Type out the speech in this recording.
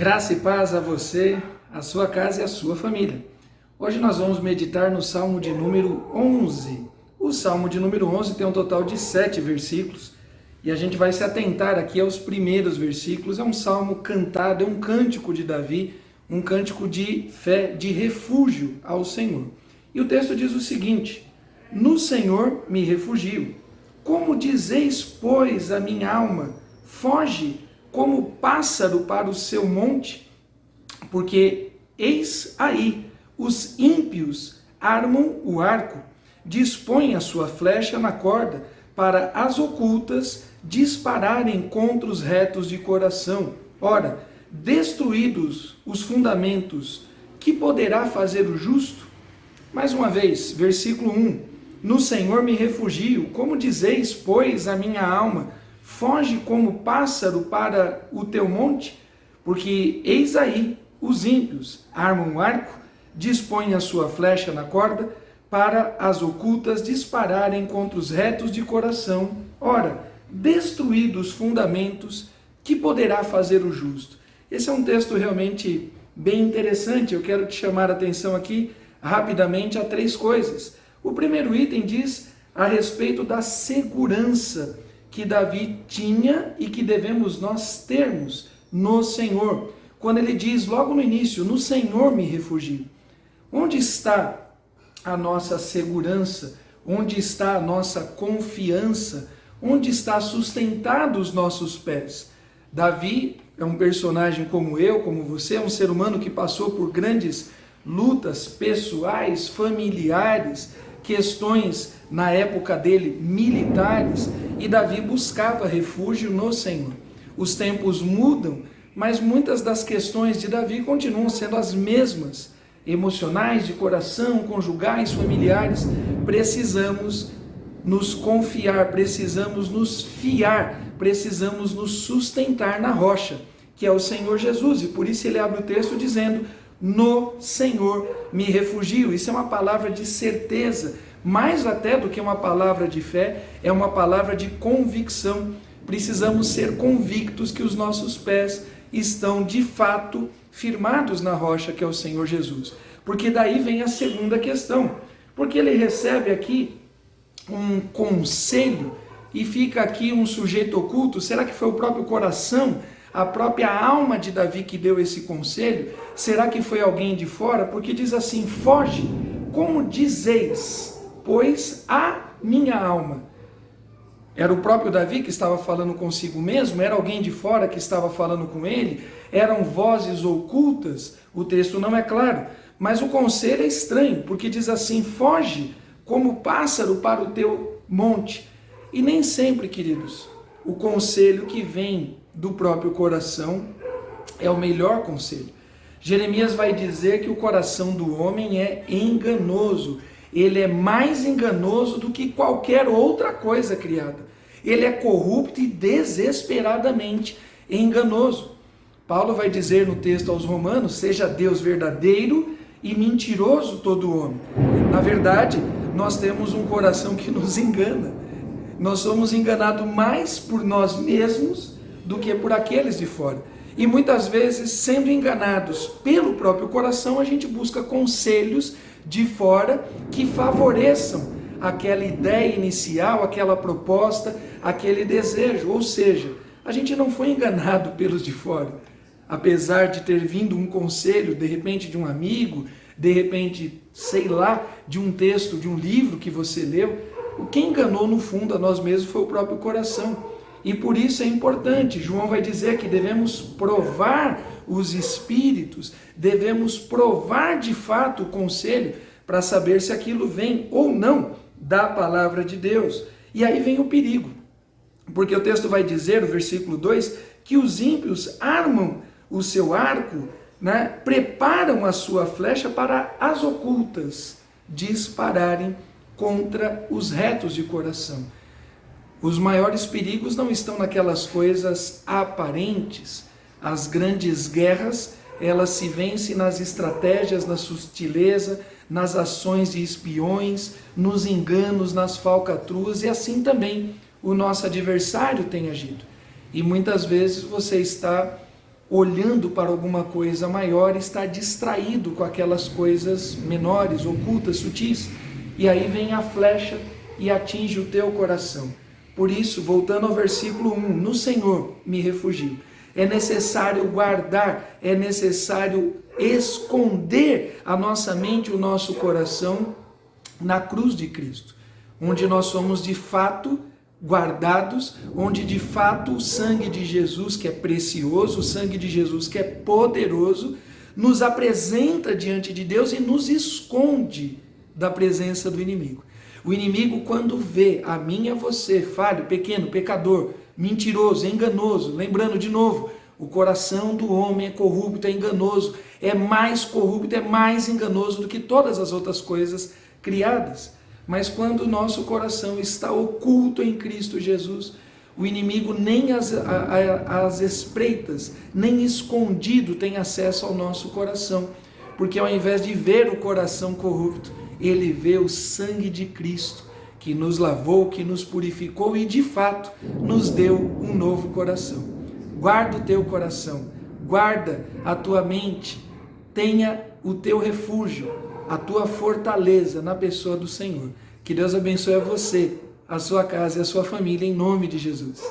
Graça e paz a você, a sua casa e a sua família. Hoje nós vamos meditar no Salmo de número 11. O Salmo de número 11 tem um total de 7 versículos e a gente vai se atentar aqui aos primeiros versículos. É um salmo cantado, é um cântico de Davi, um cântico de fé, de refúgio ao Senhor. E o texto diz o seguinte: no Senhor me refugio. Como dizeis, pois, a minha alma, foge como pássaro para o seu monte, porque eis aí os ímpios armam o arco, dispõem a sua flecha na corda, para as ocultas dispararem contra os retos de coração. Ora, destruídos os fundamentos, que poderá fazer o justo? Mais uma vez, versículo 1. No Senhor me refugio, como dizeis, pois, a minha alma, foge como pássaro para o teu monte, porque eis aí os ímpios armam o arco, dispõem a sua flecha na corda, para as ocultas dispararem contra os retos de coração. Ora, destruídos os fundamentos, que poderá fazer o justo? Esse é um texto realmente bem interessante. Eu quero te chamar a atenção aqui rapidamente a 3 coisas. O primeiro item diz a respeito da segurança que Davi tinha e que devemos nós termos no Senhor. Quando ele diz logo no início, no Senhor me refugio. Onde está a nossa segurança? Onde está a nossa confiança? Onde está sustentado os nossos pés? Davi é um personagem como eu, como você, é um ser humano que passou por grandes lutas pessoais, familiares, questões na época dele militares, e Davi buscava refúgio no Senhor. Os tempos mudam, mas muitas das questões de Davi continuam sendo as mesmas, emocionais, de coração, conjugais, familiares. Precisamos nos confiar, precisamos nos fiar, precisamos nos sustentar na rocha, que é o Senhor Jesus, e por isso ele abre o texto dizendo: no Senhor me refugio. Isso é uma palavra de certeza, mais até do que uma palavra de fé, é uma palavra de convicção. Precisamos ser convictos que os nossos pés estão de fato firmados na rocha, que é o Senhor Jesus. Porque daí vem a segunda questão, porque ele recebe aqui um conselho e fica aqui um sujeito oculto. Será que foi o próprio coração, a própria alma de Davi que deu esse conselho? Será que foi alguém de fora? Porque diz assim: foge, como dizeis, pois, a minha alma. Era o próprio Davi que estava falando consigo mesmo? Era alguém de fora que estava falando com ele? Eram vozes ocultas? O texto não é claro, mas o conselho é estranho, porque diz assim: foge como pássaro para o teu monte. E nem sempre, queridos, o conselho que vem do próprio coração é o melhor conselho. Jeremias vai dizer que o coração do homem é enganoso. Ele é mais enganoso do que qualquer outra coisa criada. Ele é corrupto e desesperadamente enganoso. Paulo vai dizer no texto aos Romanos: seja Deus verdadeiro e mentiroso todo homem. Na verdade, nós temos um coração que nos engana. Nós somos enganados mais por nós mesmos do que por aqueles de fora. E muitas vezes, sendo enganados pelo próprio coração, a gente busca conselhos de fora que favoreçam aquela ideia inicial, aquela proposta, aquele desejo. Ou seja, a gente não foi enganado pelos de fora. Apesar de ter vindo um conselho, de repente de um amigo, de repente, sei lá, de um texto, de um livro que você leu, o que enganou no fundo a nós mesmos foi o próprio coração. E por isso é importante, João vai dizer que devemos provar os espíritos, devemos provar de fato o conselho para saber se aquilo vem ou não da palavra de Deus. E aí vem o perigo, porque o texto vai dizer, o versículo 2, que os ímpios armam o seu arco, preparam a sua flecha para as ocultas dispararem contra os retos de coração. Os maiores perigos não estão naquelas coisas aparentes. As grandes guerras, elas se vencem nas estratégias, na sutileza, nas ações de espiões, nos enganos, nas falcatruas, e assim também o nosso adversário tem agido. E muitas vezes você está olhando para alguma coisa maior, está distraído com aquelas coisas menores, ocultas, sutis. E aí vem a flecha e atinge o teu coração. Por isso, voltando ao versículo 1, no Senhor me refugio. É necessário guardar, é necessário esconder a nossa mente, o nosso coração na cruz de Cristo, onde nós somos de fato guardados, onde de fato o sangue de Jesus, que é precioso, o sangue de Jesus, que é poderoso, nos apresenta diante de Deus e nos esconde da presença do inimigo. O inimigo, quando vê a mim e a você, falho, pequeno, pecador, mentiroso, enganoso, lembrando de novo, o coração do homem é corrupto, é enganoso, é mais corrupto, é mais enganoso do que todas as outras coisas criadas. Mas quando o nosso coração está oculto em Cristo Jesus, o inimigo nem às espreitas, nem escondido tem acesso ao nosso coração, porque ao invés de ver o coração corrupto, ele vê o sangue de Cristo, que nos lavou, que nos purificou e de fato nos deu um novo coração. Guarda o teu coração, guarda a tua mente, tenha o teu refúgio, a tua fortaleza na pessoa do Senhor. Que Deus abençoe a você, a sua casa e a sua família, em nome de Jesus.